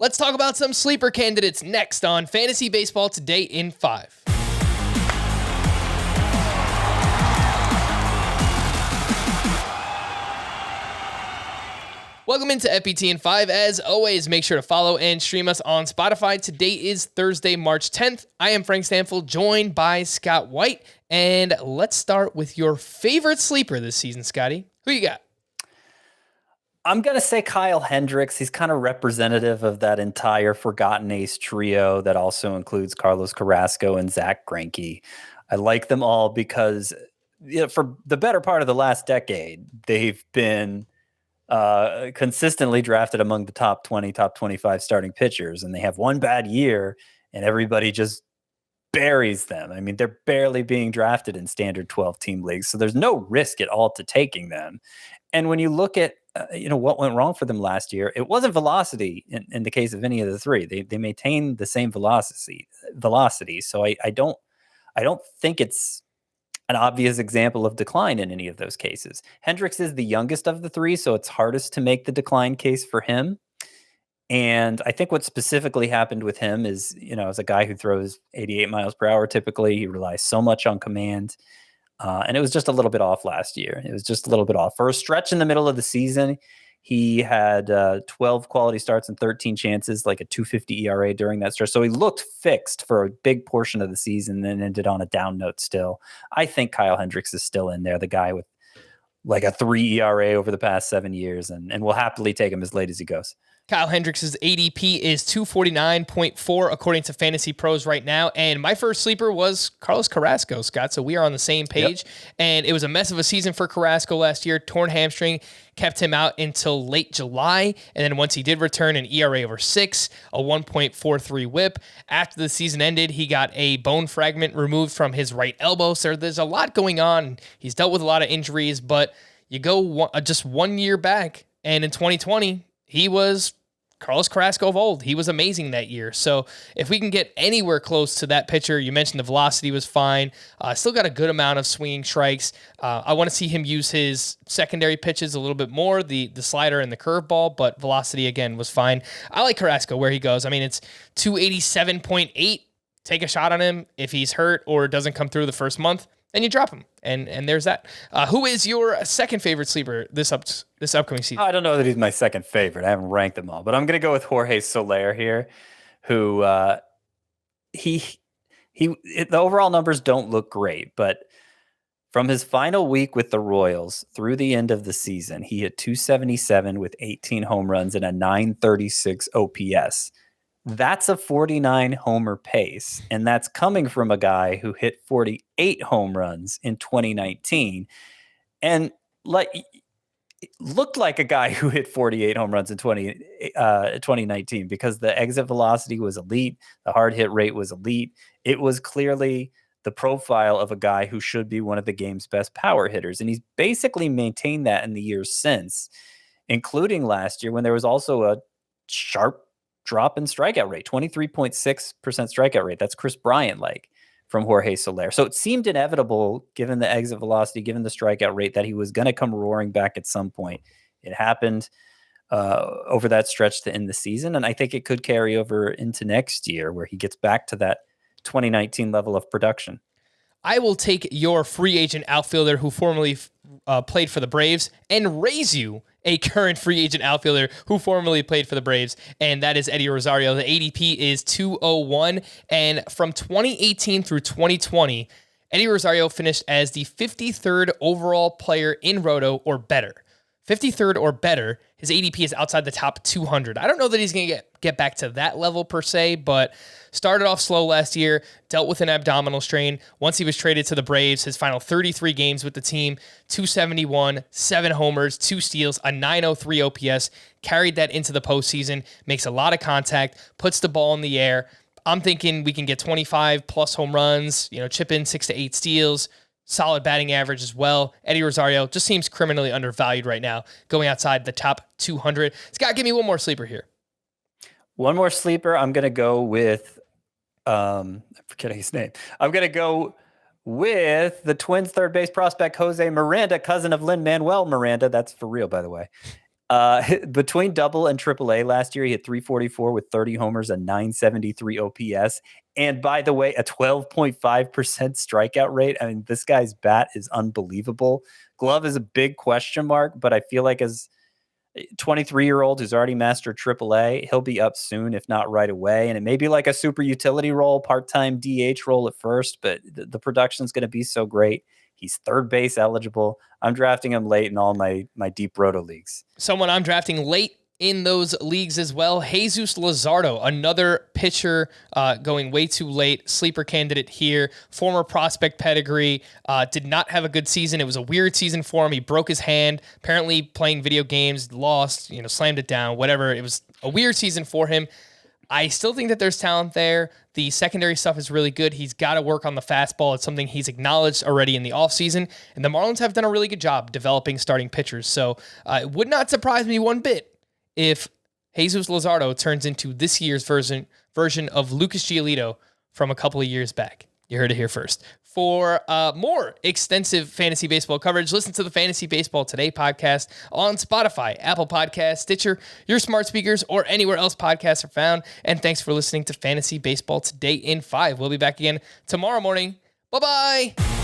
Let's talk about some sleeper candidates next on Fantasy Baseball Today in 5. Welcome into FBT in 5. As always, make sure to follow and stream us on Spotify. Today is Thursday, March 10th. I am Frank Stanfield, joined by Scott White. And let's start with your favorite sleeper this season, Scotty. Who you got? I'm going to say Kyle Hendricks. He's kind of representative of that entire forgotten ace trio that also includes Carlos Carrasco and Zach Greinke. I like them all because for the better part of the last decade, they've been consistently drafted among the top 20, top 25 starting pitchers, and they have one bad year and everybody just buries them. I mean, they're barely being drafted in standard 12-team leagues, so there's no risk at all to taking them. And when you look at what went wrong for them last year, it wasn't velocity in the case of any of the three. They maintained the same velocity. So I don't think it's an obvious example of decline in any of those cases. Hendricks is the youngest of the three, so it's hardest to make the decline case for him. And I think what specifically happened with him is, as a guy who throws 88 miles per hour, typically he relies so much on command. And it was just a little bit off last year. It was just a little bit off. For a stretch in the middle of the season, he had 12 quality starts and 13 chances, like a 2.50 ERA during that stretch. So he looked fixed for a big portion of the season, then ended on a down note still. I think Kyle Hendricks is still in there, the guy with like a 3 ERA over the past 7 years, and we'll happily take him as late as he goes. Kyle Hendricks' ADP is 249.4 according to Fantasy Pros right now. And my first sleeper was Carlos Carrasco, Scott. So we are on the same page. Yep. And it was a mess of a season for Carrasco last year. Torn hamstring kept him out until late July. And then once he did return, an ERA over 6, a 1.43 whip. After the season ended, he got a bone fragment removed from his right elbow. So there's a lot going on. He's dealt with a lot of injuries, but you go just 1 year back, and in 2020, he was Carlos Carrasco of old. He was amazing that year. So if we can get anywhere close to that pitcher, you mentioned the velocity was fine. Still got a good amount of swinging strikes. I want to see him use his secondary pitches a little bit more, the slider and the curveball, but velocity, again, was fine. I like Carrasco where he goes. I mean, it's 287.8. Take a shot on him. If he's hurt or doesn't come through the first month, then you drop him. And there's that. Who is your second favorite sleeper this upcoming season? I don't know that he's my second favorite. I haven't ranked them all, but I'm going to go with Jorge Soler here, who the overall numbers don't look great, but from his final week with the Royals through the end of the season, he hit 277 with 18 home runs and a 936 OPS. That's a 49 homer pace, and that's coming from a guy who hit 48 home runs in 2019, and looked like a guy who hit 48 home runs in 2019 because the exit velocity was elite, the hard hit rate was elite. It was clearly the profile of a guy who should be one of the game's best power hitters, and he's basically maintained that in the years since, including last year when there was also a sharp drop in strikeout rate, 23.6% strikeout rate. That's Chris Bryant-like from Jorge Soler. So it seemed inevitable, given the exit velocity, given the strikeout rate, that he was going to come roaring back at some point. It happened over that stretch to end the season, and I think it could carry over into next year where he gets back to that 2019 level of production. I will take your free agent outfielder who formerly played for the Braves and raise you a current free agent outfielder who formerly played for the Braves, and that is Eddie Rosario. The ADP is 201, and from 2018 through 2020, Eddie Rosario finished as the 53rd overall player in Roto or better. 53rd or better. His ADP is outside the top 200. I don't know that he's going to get back to that level per se, but started off slow last year, dealt with an abdominal strain. Once he was traded to the Braves, his final 33 games with the team, 271, 7 homers, 2 steals, a 903 OPS, carried that into the postseason, makes a lot of contact, puts the ball in the air. I'm thinking we can get 25 plus home runs, chip in 6 to 8 steals, solid batting average as well. Eddie Rosario just seems criminally undervalued right now, going outside the top 200. Scott, give me one more sleeper here. One more sleeper. I'm going to go with, I'm forgetting his name. I'm going to go with the Twins' third base prospect, Jose Miranda, cousin of Lin-Manuel Miranda. That's for real, by the way. Between double and triple A last year, he hit 344 with 30 homers and 973 OPS. And by the way, a 12.5% strikeout rate. I mean, this guy's bat is unbelievable. Glove is a big question mark, but I feel like as 23-year-old who's already mastered AAA, he'll be up soon, if not right away. And it may be like a super utility role, part-time DH role at first, but the production's going to be so great. He's third base eligible. I'm drafting him late in all my deep roto leagues. Someone I'm drafting late in those leagues as well, Jesus Luzardo, another pitcher going way too late, sleeper candidate here, former prospect pedigree, did not have a good season. It was a weird season for him. He broke his hand, apparently playing video games, lost, slammed it down, whatever. It was a weird season for him. I still think that there's talent there. The secondary stuff is really good. He's got to work on the fastball. It's something he's acknowledged already in the offseason. And the Marlins have done a really good job developing starting pitchers. So it would not surprise me one bit if Jesus Luzardo turns into this year's version of Lucas Giollito from a couple of years back. You heard it here first. For more extensive fantasy baseball coverage, listen to the Fantasy Baseball Today podcast on Spotify, Apple Podcasts, Stitcher, your smart speakers, or anywhere else podcasts are found. And thanks for listening to Fantasy Baseball Today in 5. We'll be back again tomorrow morning. Bye-bye.